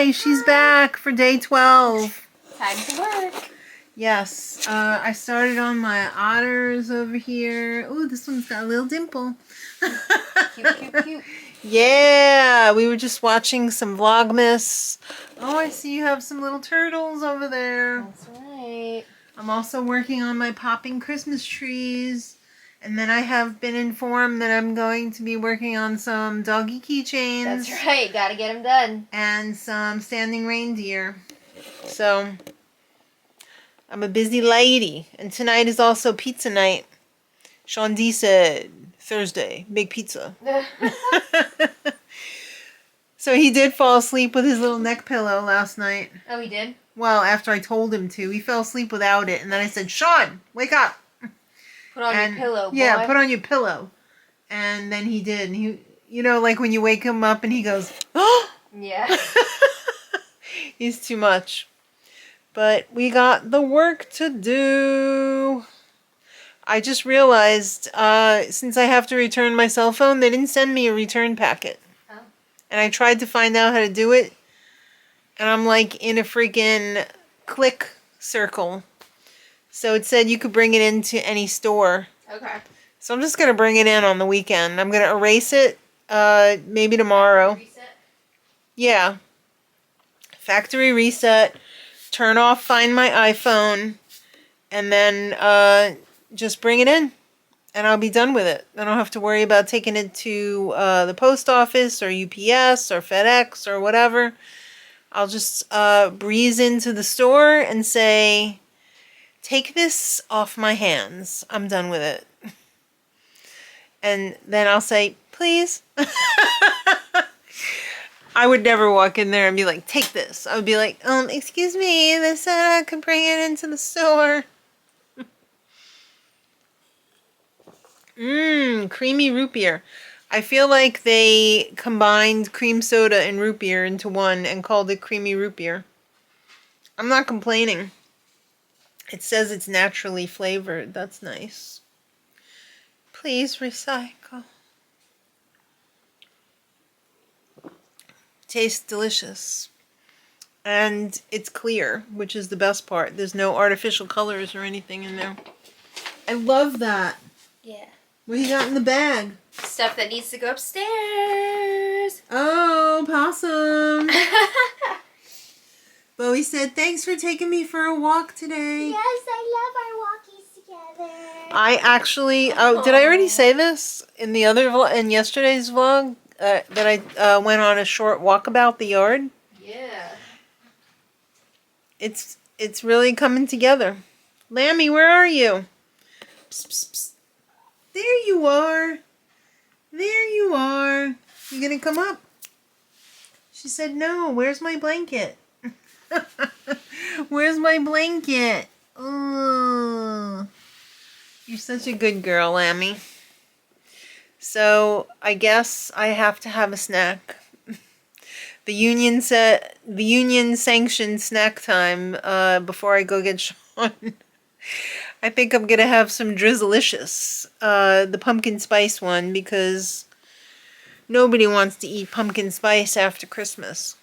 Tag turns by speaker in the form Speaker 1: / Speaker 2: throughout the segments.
Speaker 1: Hi, she's back for day 12.
Speaker 2: Time to work.
Speaker 1: Yes, I started on my otters over here. Ooh, this one's got a little dimple.
Speaker 2: Cute, cute, cute.
Speaker 1: Yeah, we were just watching some Vlogmas. Oh, I see you have some little turtles over there.
Speaker 2: That's right.
Speaker 1: I'm also working on my popping Christmas trees. And then I have been informed that I'm going to be working on some doggy keychains.
Speaker 2: That's right. Gotta get them done.
Speaker 1: And some standing reindeer. So, I'm a busy lady. And tonight is also pizza night. Sean D said, Thursday, big pizza. So he did fall asleep with his little neck pillow last night.
Speaker 2: Oh, he did?
Speaker 1: Well, after I told him to. He fell asleep without it. And then I said, Sean, wake up.
Speaker 2: Put on your pillow, boy.
Speaker 1: Yeah, put on your pillow. And then he did. And he, you know, like when you wake him up and he goes, oh!
Speaker 2: Yeah.
Speaker 1: He's too much. But we got the work to do. I just realized, since I have to return my cell phone, they didn't send me a return packet.
Speaker 2: Oh.
Speaker 1: And I tried to find out how to do it. And I'm like in a freaking click circle. So it said you could bring it into any store.
Speaker 2: Okay.
Speaker 1: So I'm just going to bring it in on the weekend. I'm going to erase it maybe tomorrow.
Speaker 2: Reset?
Speaker 1: Yeah. Factory reset. Turn off Find My iPhone. And then just bring it in. And I'll be done with it. I don't have to worry about taking it to the post office or UPS or FedEx or whatever. I'll just breeze into the store and say, take this off my hands. I'm done with it. And then I'll say, please. I would never walk in there and be like, take this. I would be like, excuse me, they said I could bring it into the store. Creamy root beer. I feel like they combined cream soda and root beer into one and called it creamy root beer. I'm not complaining. It says it's naturally flavored. That's nice. Please recycle. Tastes delicious. And it's clear, which is the best part. There's no artificial colors or anything in there. I love that.
Speaker 2: Yeah.
Speaker 1: What do you got in the bag?
Speaker 2: Stuff that needs to go upstairs.
Speaker 1: Oh, possum. Bowie said, thanks for taking me for a walk today.
Speaker 3: Yes, I love our walkies together.
Speaker 1: I actually, did I already say this in the other in yesterday's vlog? That I went on a short walk about the yard?
Speaker 2: Yeah.
Speaker 1: It's really coming together. Lammy, where are you? Psst, psst, psst. There you are. There you are. You gonna come up? She said, no, where's my blanket? Where's my blanket? Oh, you're such a good girl, Lammy. So I guess I have to have a snack. The union sanctioned snack time before I go get Sean. I think I'm gonna have some Drizzlicious, the pumpkin spice one, because nobody wants to eat pumpkin spice after Christmas.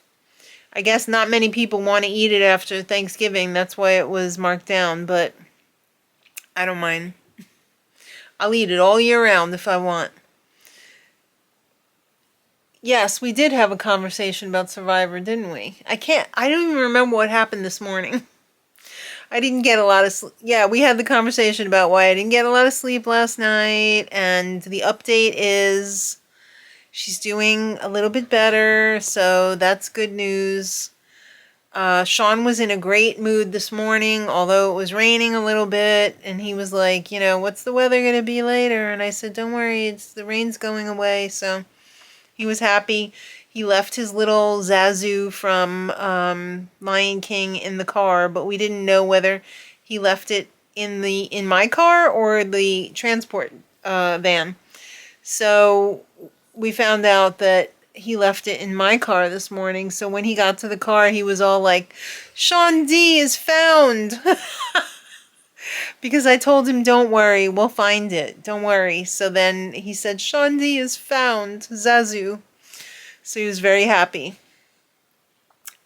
Speaker 1: I guess not many people want to eat it after Thanksgiving. That's why it was marked down, but I don't mind. I'll eat it all year round if I want. Yes, we did have a conversation about Survivor, didn't we? I don't even remember what happened this morning. I didn't get a lot of sleep. Yeah, we had the conversation about why I didn't get a lot of sleep last night, and the update is she's doing a little bit better, so that's good news. Sean was in a great mood this morning, although it was raining a little bit, and he was like, you know, what's the weather going to be later? And I said, don't worry, the rain's going away, so he was happy. He left his little Zazu from Lion King in the car, but we didn't know whether he left it in my car or the transport van. So we found out that he left it in my car this morning. So when he got to the car, he was all like, Sean D is found. Because I told him, don't worry, we'll find it. Don't worry. So then he said, Sean D is found. Zazu. So he was very happy.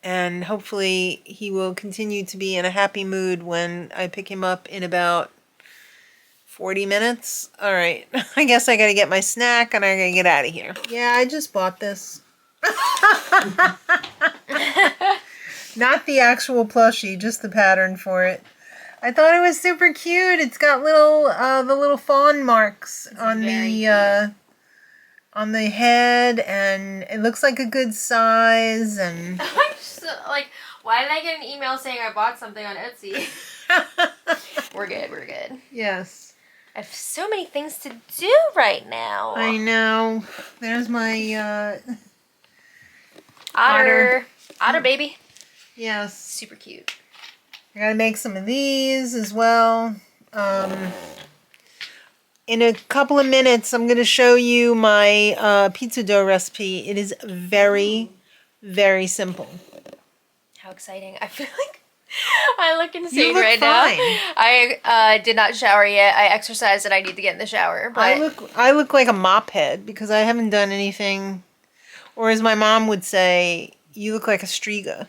Speaker 1: And hopefully he will continue to be in a happy mood when I pick him up in about 40 minutes. All right, I guess I gotta get my snack and I gotta get out of here. Yeah, I just bought this. Not the actual plushie, just the pattern for it. I thought it was super cute. It's got the little fawn marks on the head, and it looks like a good size. And
Speaker 2: I'm just like, why did I get an email saying I bought something on Etsy? We're good. We're good.
Speaker 1: yes,
Speaker 2: I have so many things to do right now.
Speaker 1: I know. There's my
Speaker 2: Otter baby.
Speaker 1: yes.
Speaker 2: Super cute.
Speaker 1: I gotta make some of these as well. In a couple of minutes, I'm gonna show you my pizza dough recipe. It is very, very simple.
Speaker 2: How exciting. I feel like I look insane
Speaker 1: You look
Speaker 2: right
Speaker 1: fine.
Speaker 2: now. I did not shower yet. I exercised and I need to get in the shower. But
Speaker 1: I look like a mop head because I haven't done anything, or as my mom would say, you look like a striga.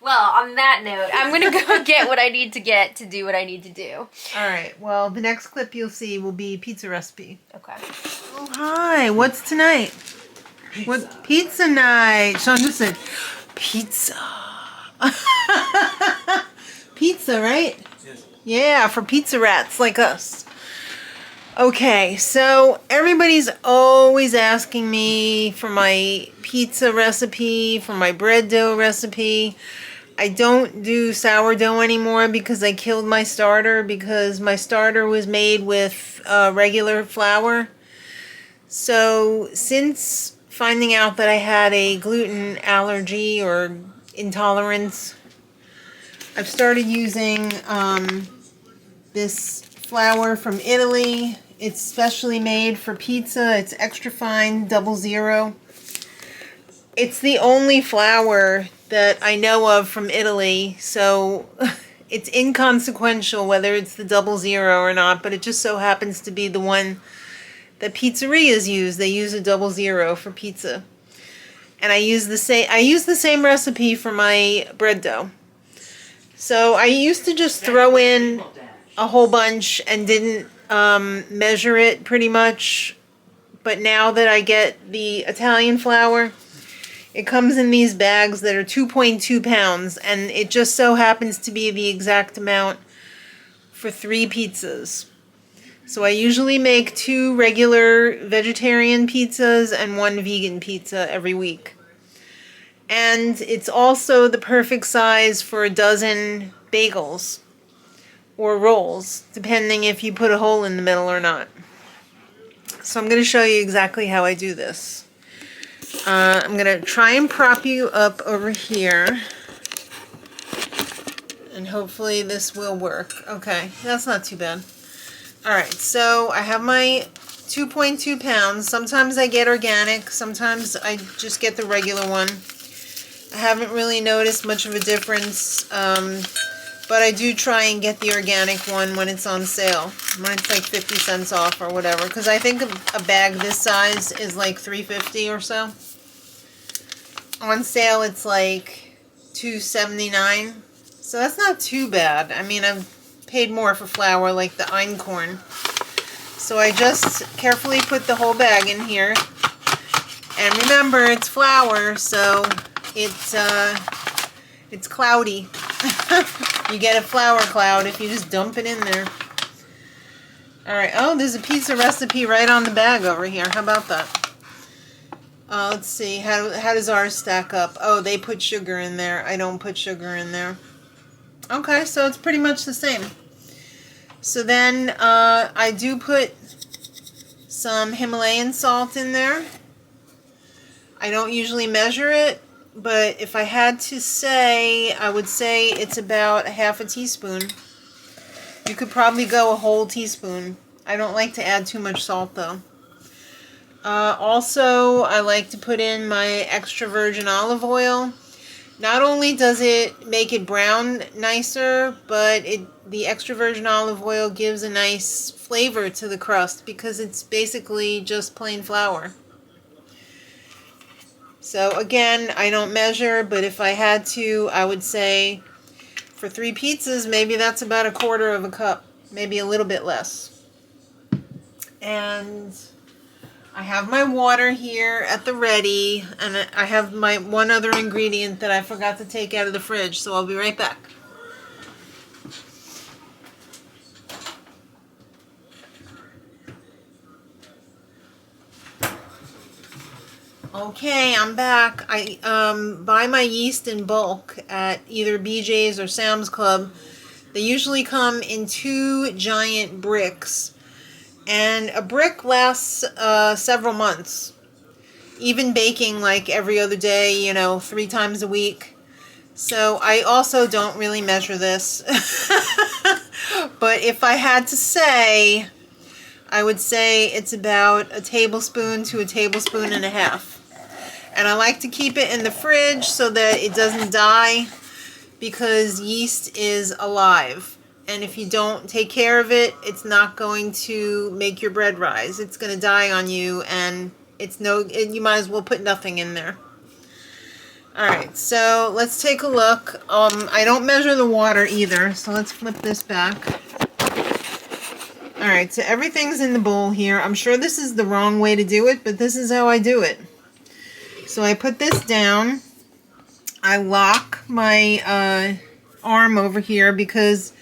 Speaker 2: well, on that note, I'm going to go get what I need to get to do what I need to do.
Speaker 1: All right. Well, the next clip you'll see will be pizza recipe.
Speaker 2: Okay.
Speaker 1: Oh, hi. What's tonight? What pizza night? Sean just said pizza. Pizza, right?
Speaker 4: Yes.
Speaker 1: Yeah, for pizza rats like us. Okay, so everybody's always asking me for my pizza recipe, for my bread dough recipe. I don't do sourdough anymore because I killed my starter because my starter was made with regular flour. So since finding out that I had a gluten allergy or intolerance, I've started using this flour from Italy. It's specially made for pizza. It's extra fine, 00. It's the only flour that I know of from Italy, so it's inconsequential whether it's the 00 or not, but it just so happens to be the one that pizzerias use. They use a 00 for pizza. And I use the same recipe for my bread dough. So I used to just throw in a whole bunch and didn't measure it pretty much. But now that I get the Italian flour, it comes in these bags that are 2.2 pounds, and it just so happens to be the exact amount for 3 pizzas. So I usually make 2 regular vegetarian pizzas and 1 vegan pizza every week. And it's also the perfect size for a dozen bagels or rolls, depending if you put a hole in the middle or not. So I'm going to show you exactly how I do this. I'm going to try and prop you up over here. And hopefully this will work. Okay, that's not too bad. Alright, so I have my 2.2 pounds. Sometimes I get organic, sometimes I just get the regular one. I haven't really noticed much of a difference, but I do try and get the organic one when it's on sale, when it's like 50 cents off or whatever, because I think a bag this size is like $3.50 or so. On sale it's like $2.79, so that's not too bad. I mean, I've paid more for flour like the einkorn. So I just carefully put the whole bag in here, and remember it's flour, so it's cloudy. You get a flour cloud if you just dump it in there. Alright, oh, there's a pizza recipe right on the bag over here. How about that? Let's see, how does ours stack up? Oh, they put sugar in there. I don't put sugar in there. Okay, so it's pretty much the same. So then I do put some Himalayan salt in there. I don't usually measure it, but if I had to say, I would say it's about ½ teaspoon. You could probably go a whole teaspoon. I don't like to add too much salt though. Also, I like to put in my extra virgin olive oil. Not only does it make it brown nicer, but the extra virgin olive oil gives a nice flavor to the crust because it's basically just plain flour. So again, I don't measure, but if I had to, I would say for 3 pizzas, maybe that's about 1/4 of a cup, maybe a little bit less. And I have my water here at the ready, and I have my one other ingredient that I forgot to take out of the fridge, so I'll be right back. Okay, I'm back. I buy my yeast in bulk at either BJ's or Sam's Club. They usually come in 2 giant bricks, and a brick lasts several months. Even baking like every other day, you know, 3 times a week. So I also don't really measure this. But if I had to say, I would say it's about a tablespoon to a tablespoon and a half. And I like to keep it in the fridge so that it doesn't die, because yeast is alive. And if you don't take care of it, it's not going to make your bread rise. It's going to die on you, and you might as well put nothing in there. Alright, so let's take a look. I don't measure the water either, so let's flip this back. Alright, so everything's in the bowl here. I'm sure this is the wrong way to do it, but this is how I do it. So I put this down. I lock my arm over here because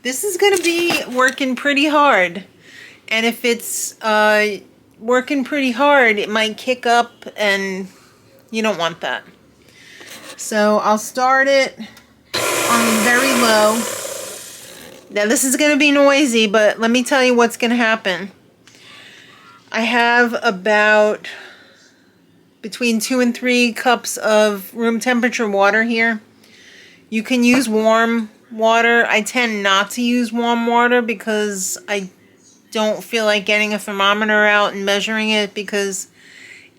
Speaker 1: this is going to be working pretty hard. And if it's working pretty hard, it might kick up, and you don't want that. So I'll start it on very low. Now this is going to be noisy, but let me tell you what's going to happen. I have about between 2 and 3 cups of room temperature water here. You can use warm water. I tend not to use warm water because I don't feel like getting a thermometer out and measuring it, because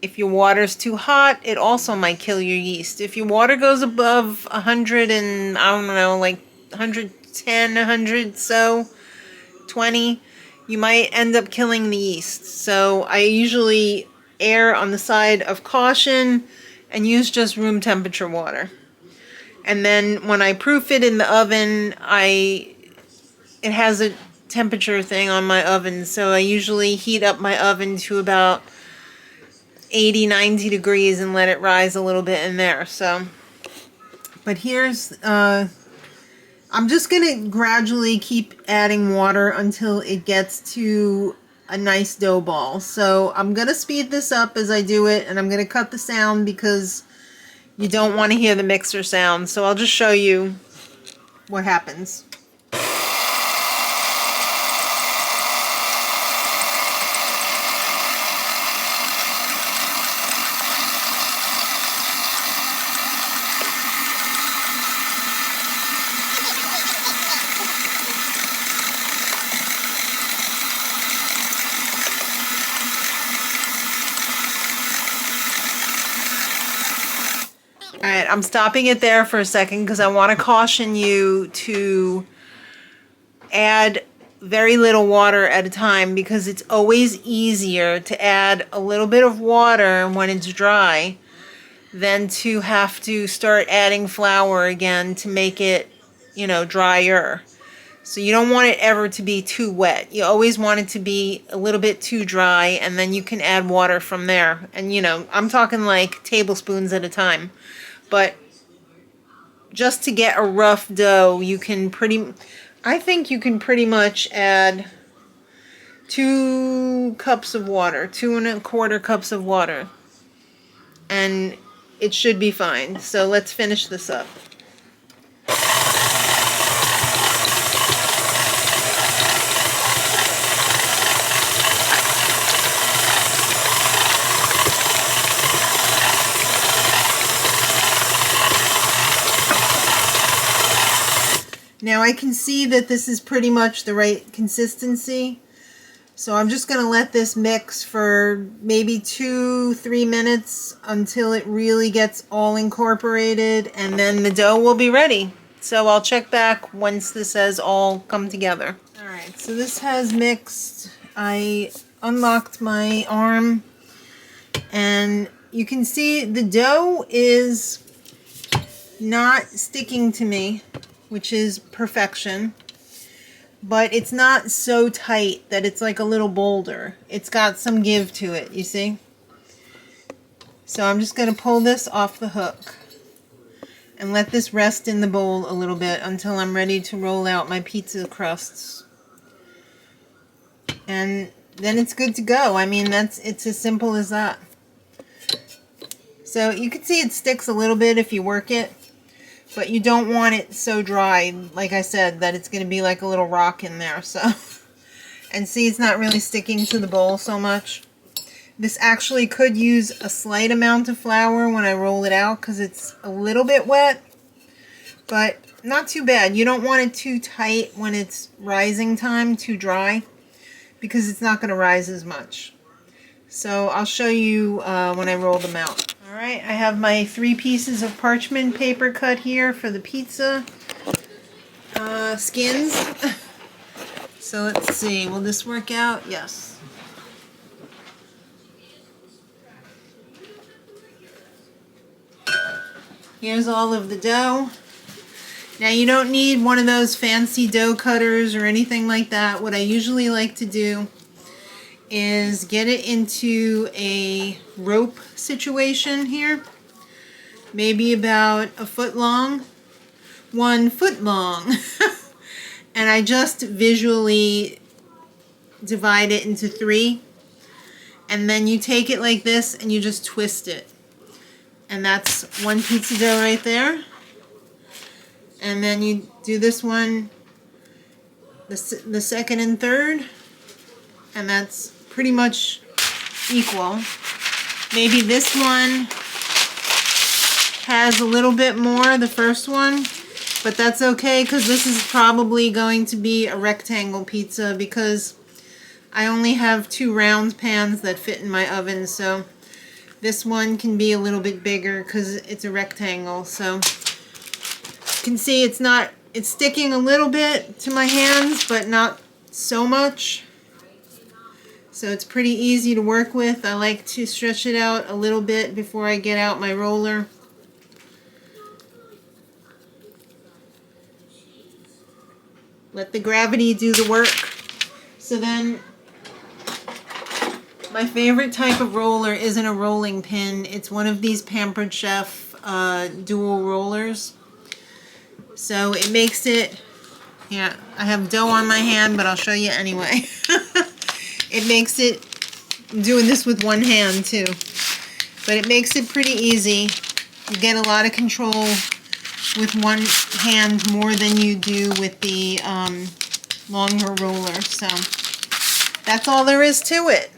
Speaker 1: if your water's too hot, it also might kill your yeast. If your water goes above 100 and, I don't know, like 110, 100, so 20, you might end up killing the yeast. So I usually err on the side of caution and use just room temperature water. And then when I proof it in the oven, it has a temperature thing on my oven, so I usually heat up my oven to about 80, 90 degrees and let it rise a little bit in there. So, but here's, I'm just going to gradually keep adding water until it gets to a nice dough ball. So I'm going to speed this up as I do it, and I'm going to cut the sound because you don't want to hear the mixer sound. So I'll just show you what happens. Alright, I'm stopping it there for a second because I want to caution you to add very little water at a time, because it's always easier to add a little bit of water when it's dry than to have to start adding flour again to make it, you know, drier. So you don't want it ever to be too wet. You always want it to be a little bit too dry, and then you can add water from there. And, you know, I'm talking like tablespoons at a time. But just to get a rough dough, I think you can pretty much add 2 cups of water, 2 1/4 cups of water, and it should be fine. So let's finish this up. Now I can see that this is pretty much the right consistency. So I'm just going to let this mix for maybe 2-3 minutes until it really gets all incorporated, and then the dough will be ready. So I'll check back once this has all come together. Alright, so this has mixed. I unlocked my arm, and you can see the dough is not sticking to me, which is perfection. But it's not so tight that it's like a little boulder. It's got some give to it, you see? So I'm just going to pull this off the hook and let this rest in the bowl a little bit until I'm ready to roll out my pizza crusts. And then it's good to go. I mean, it's as simple as that. So you can see it sticks a little bit if you work it, but you don't want it so dry, like I said, that it's going to be like a little rock in there. So, and see, it's not really sticking to the bowl so much. This actually could use a slight amount of flour when I roll it out because it's a little bit wet, but not too bad. You don't want it too tight when it's rising time, too dry, because it's not going to rise as much. So I'll show you when I roll them out. Alright, I have my 3 pieces of parchment paper cut here for the pizza skins. So let's see, will this work out? Yes. Here's all of the dough. Now you don't need one of those fancy dough cutters or anything like that. What I usually like to do is get it into a rope situation here. Maybe about a foot long, 1 foot long. And I just visually divide it into 3. And then you take it like this and you just twist it. And that's 1 pizza dough right there. And then you do this one, the second and third. And that's pretty much equal. Maybe this one has a little bit more, the first one. But that's okay because this is probably going to be a rectangle pizza because I only have 2 round pans that fit in my oven. So this one can be a little bit bigger because it's a rectangle. So you can see it's sticking a little bit to my hands, but not so much. So it's pretty easy to work with. I like to stretch it out a little bit before I get out my roller. Let the gravity do the work. So then my favorite type of roller isn't a rolling pin. It's one of these Pampered Chef dual rollers. So it makes it, yeah, I have dough on my hand, but I'll show you anyway. It makes it, I'm doing this with one hand too, but it makes it pretty easy. You get a lot of control with one hand more than you do with the longer roller. So that's all there is to it.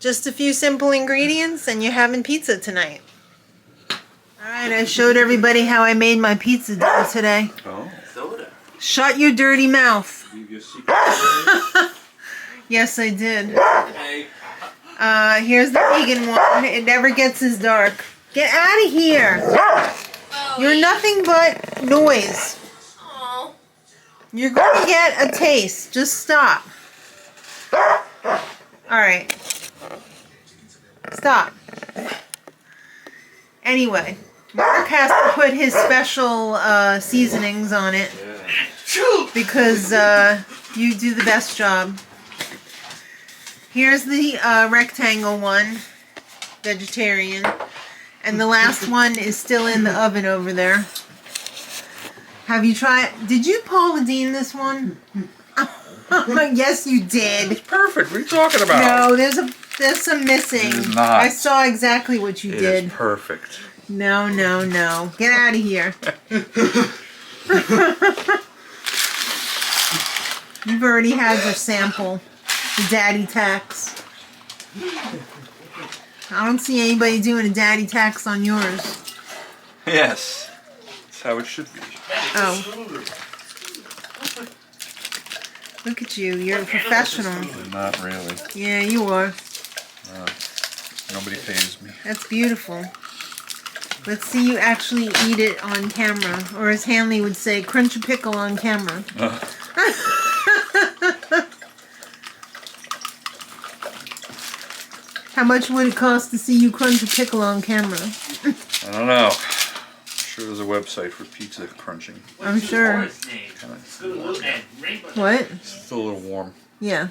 Speaker 1: Just a few simple ingredients and you're having pizza tonight. Alright, I showed everybody how I made my pizza dough today.
Speaker 4: Oh, soda.
Speaker 1: Shut your dirty mouth.
Speaker 4: You your secret.
Speaker 1: Yes, I did.
Speaker 4: Hey.
Speaker 1: Here's the vegan one. It never gets as dark. Get out of here. You're nothing but noise.
Speaker 2: Oh.
Speaker 1: You're going to get a taste. Just stop. Alright. Stop. Anyway, Mark has to put his special seasonings on it because you do the best job. Here's the rectangle one, vegetarian, and the last one is still in the oven over there. Have you tried? Did you Paula Deen this one? Yes, you did.
Speaker 4: It's perfect. What are you talking about?
Speaker 1: No, there's some missing.
Speaker 4: It is not.
Speaker 1: I saw exactly what you
Speaker 4: It
Speaker 1: did.
Speaker 4: is perfect.
Speaker 1: No. Get out of here. You've already had your sample. The daddy tax. I don't see anybody doing a daddy tax on yours.
Speaker 4: Yes. That's how it should be.
Speaker 1: Oh. Look at you. You're a professional.
Speaker 4: Not really.
Speaker 1: Yeah, you are.
Speaker 4: Nobody pays me.
Speaker 1: That's beautiful. Let's see you actually eat it on camera. Or as Hanley would say, crunch a pickle on camera. How much would it cost to see you crunch a pickle on camera?
Speaker 4: I don't know. I'm sure there's a website for pizza crunching.
Speaker 1: I'm sure. What?
Speaker 4: It's still a little warm.
Speaker 1: Yeah.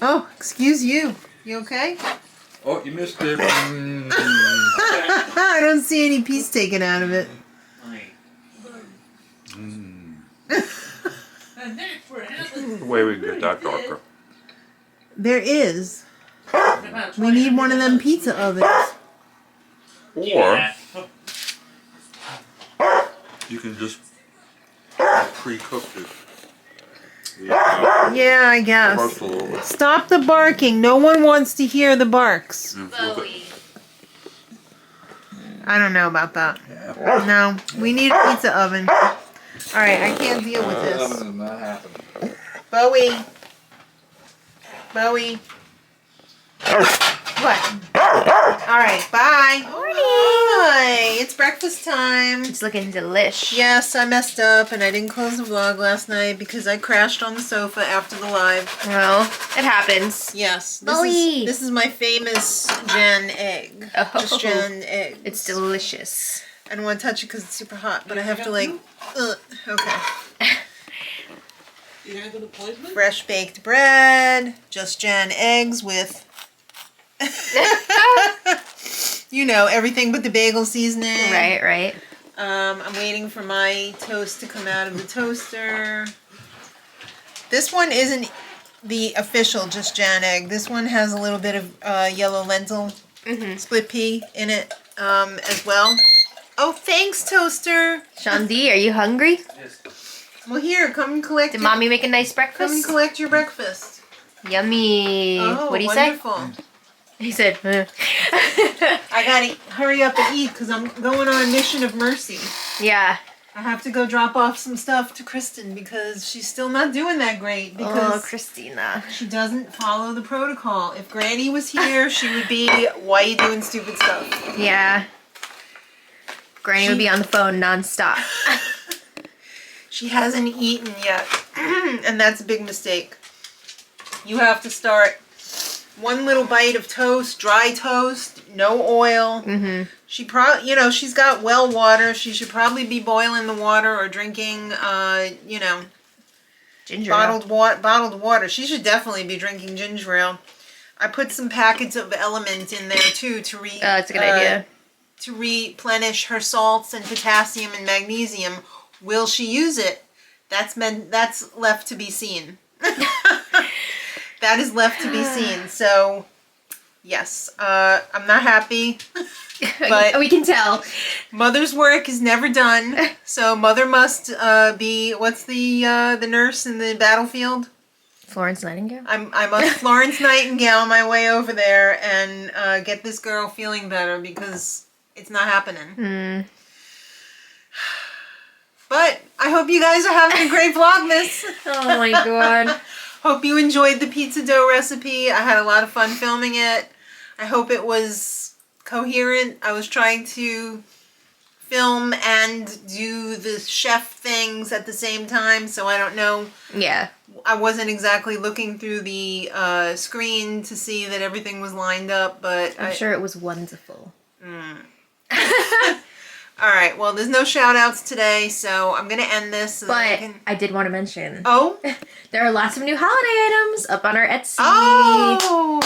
Speaker 1: Oh, excuse you. You okay?
Speaker 4: Oh, you missed it.
Speaker 1: I don't see any piece taken out of it.
Speaker 4: The way we can get that darker.
Speaker 1: There is. We need one of them pizza ovens.
Speaker 4: Or you can just pre-cook it.
Speaker 1: Yeah, I guess.
Speaker 4: Roast a little bit.
Speaker 1: Stop the barking. No one wants to hear the barks. I don't know about that.
Speaker 4: Yeah.
Speaker 1: No, we need a pizza oven. Alright, I can't deal with this.
Speaker 4: Not happening.
Speaker 1: Bowie. Bowie. What? Alright, bye. Hi. It's breakfast time.
Speaker 2: It's looking delish.
Speaker 1: Yes, I messed up and I didn't close the vlog last night because I crashed on the sofa after the live.
Speaker 2: Well, it happens.
Speaker 1: Yes.
Speaker 2: Bowie.
Speaker 1: This is my famous Jan egg.
Speaker 2: Oh.
Speaker 1: Just Jan egg.
Speaker 2: It's delicious.
Speaker 1: I don't want to touch it because it's super hot, but I have to like, okay. Fresh baked bread, just Jan eggs with, you know, everything but the bagel seasoning.
Speaker 2: Right.
Speaker 1: I'm waiting for my toast to come out of the toaster. This one isn't the official just Jan egg. This one has a little bit of yellow lentil split pea in it as well. Oh, thanks, toaster.
Speaker 2: Shandi, are you hungry?
Speaker 1: Well, here, come and collect.
Speaker 2: Did mommy make a nice
Speaker 1: Come and
Speaker 2: breakfast?
Speaker 1: collect your breakfast.
Speaker 2: Yummy.
Speaker 1: Oh,
Speaker 2: What do you
Speaker 1: wonderful.
Speaker 2: say? He said,
Speaker 1: I gotta hurry up and eat because I'm going on a mission of mercy.
Speaker 2: Yeah.
Speaker 1: I have to go drop off some stuff to Kristen because she's still not doing that great
Speaker 2: Oh,
Speaker 1: because
Speaker 2: Christina.
Speaker 1: she doesn't follow the protocol. If Granny was here, she would be, why are you doing stupid stuff?
Speaker 2: Yeah. Granny would be on the phone nonstop.
Speaker 1: She hasn't eaten yet, and that's a big mistake. You have to start one little bite of toast, dry toast, no oil. She probably, you know, she's got well water. She should probably be boiling the water or drinking, you know,
Speaker 2: Ginger ale.
Speaker 1: bottled water. She should definitely be drinking ginger ale. I put some packets of Element in there too to
Speaker 2: that's a good idea.
Speaker 1: To replenish her salts and potassium and magnesium. Will she use it? That's left to be seen. That is left to be seen. So, yes, I'm not happy, but
Speaker 2: we can tell.
Speaker 1: Mother's work is never done. So Mother must be, what's the nurse in the battlefield?
Speaker 2: Florence Nightingale?
Speaker 1: I must Florence Nightingale my way over there and get this girl feeling better because it's not happening. But I hope you guys are having a great Vlogmas.
Speaker 2: Oh my god.
Speaker 1: Hope you enjoyed the pizza dough recipe. I had a lot of fun filming it. I hope it was coherent. I was trying to film and do the chef things at the same time, so I don't know.
Speaker 2: Yeah.
Speaker 1: I wasn't exactly looking through the screen to see that everything was lined up, but
Speaker 2: I'm sure it was wonderful.
Speaker 1: Alright, well, there's no shout-outs today, so I'm going to end this. So
Speaker 2: But I did want to mention.
Speaker 1: Oh?
Speaker 2: There are lots of new holiday items up on our Etsy.
Speaker 1: Oh!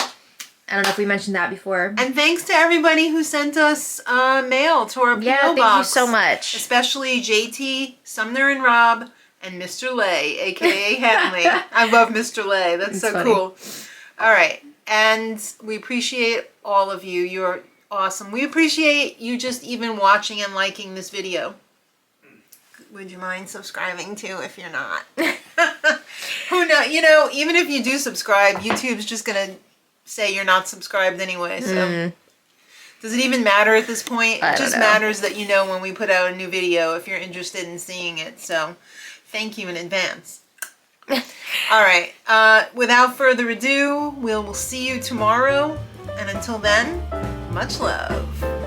Speaker 2: I don't know if we mentioned that before.
Speaker 1: And thanks to everybody who sent us mail to our PO box.
Speaker 2: Thank you so much.
Speaker 1: Especially JT, Sumner and Rob, and Mr. Lay, aka Henley. I love Mr. Lay. That's so
Speaker 2: funny.
Speaker 1: cool. Alright, and we appreciate all of you. You're awesome. We appreciate you just even watching and liking this video. Would you mind subscribing too if you're not? Who knows? You know, even if you do subscribe, YouTube's just gonna say you're not subscribed anyway, so does it even matter at this point? It just matters that you know when we put out a new video if you're interested in seeing it, so thank you in advance. Alright, without further ado, we'll see you tomorrow, and until then, much love.